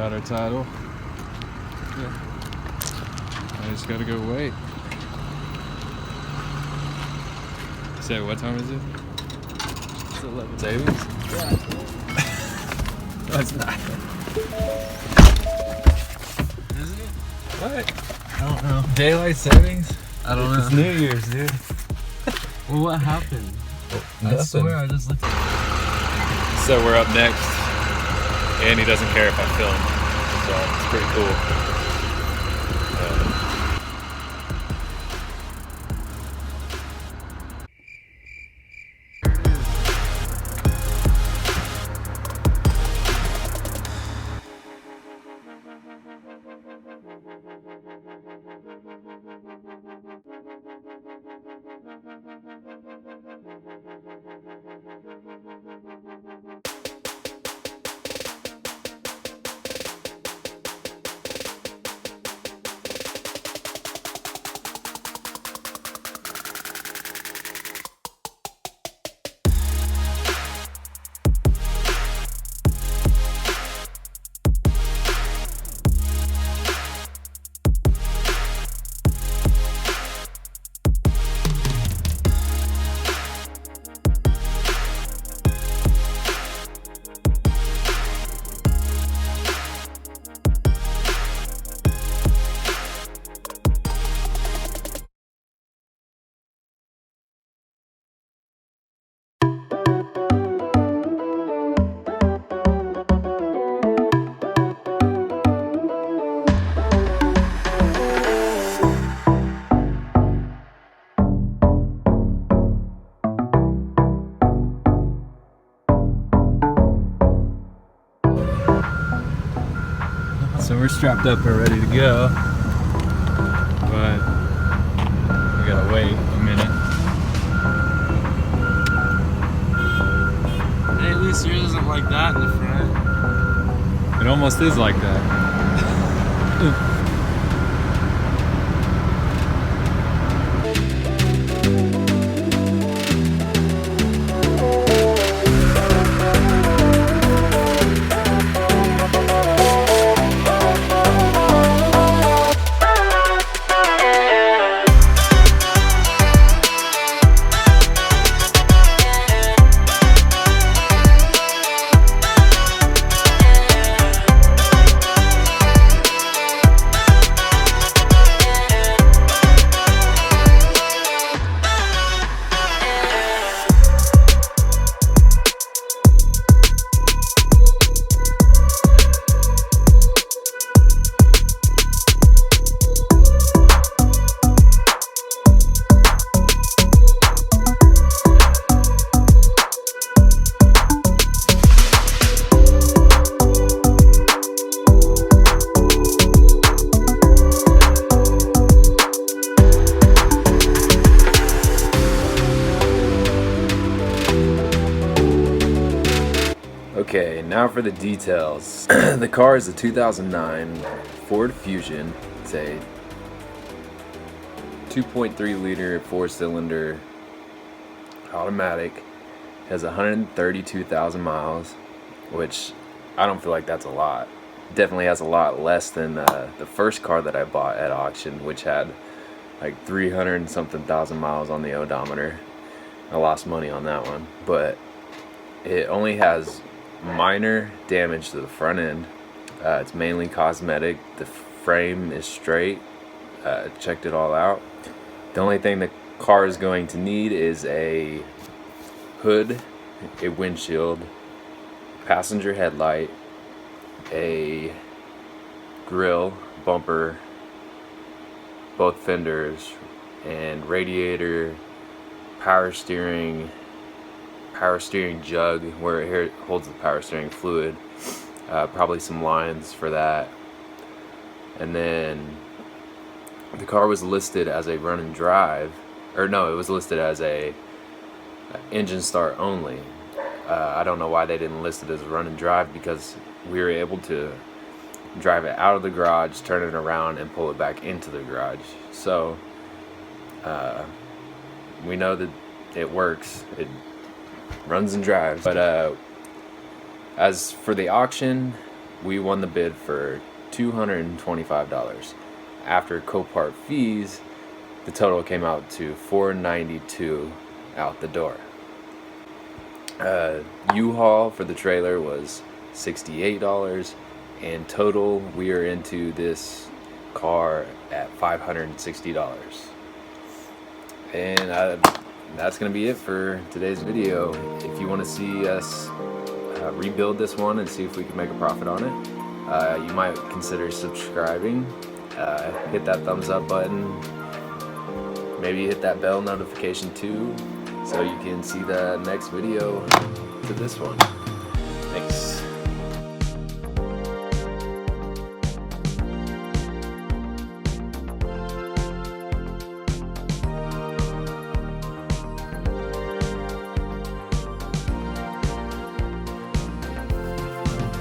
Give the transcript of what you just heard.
got our title. Yeah. I just gotta go wait. Say, what time is it? It's 11. Savings? Yeah. No, it's not. Isn't it? What? I don't know. Daylight savings? I don't know. It's New Year's, dude. Well, what happened? Nothing. I swear I just looked at So we're up next, and he doesn't care if I film, so it's pretty cool. So we're strapped up and ready to go, but we gotta wait a minute. Hey, at least yours isn't like that in the front. It almost is like that. Okay, now for the details. The car is a 2009 Ford Fusion. It's a 2.3 liter 4-cylinder automatic. Has 132,000 miles, which I don't feel like that's a lot. Definitely has a lot less than the first car that I bought at auction, which had like 300 and something thousand miles on the odometer. I lost money on that one, but it only has minor damage to the front end. It's mainly cosmetic. The frame is straight. Checked it all out. The only thing the car is going to need is a hood, a windshield, passenger headlight, a grill, bumper, both fenders, and radiator, power steering jug where it holds the power steering fluid, probably some lines for that. And then the car was listed as a run and drive, or no, it was listed as a engine start only. I don't know why they didn't list it as a run and drive, because we were able to drive it out of the garage, turn it around, and pull it back into the garage. So we know that it works. It runs and drives. But as for the auction, we won the bid for $225. After Copart fees, the total came out to $492 out the door. U-Haul for the trailer was $68, and total we are into this car at $560. And that's gonna be it for today's video. If you want to see us rebuild this one and see if we can make a profit on it, you might consider subscribing. Hit that thumbs up button. Maybe hit that bell notification too, so you can see the next video to this one.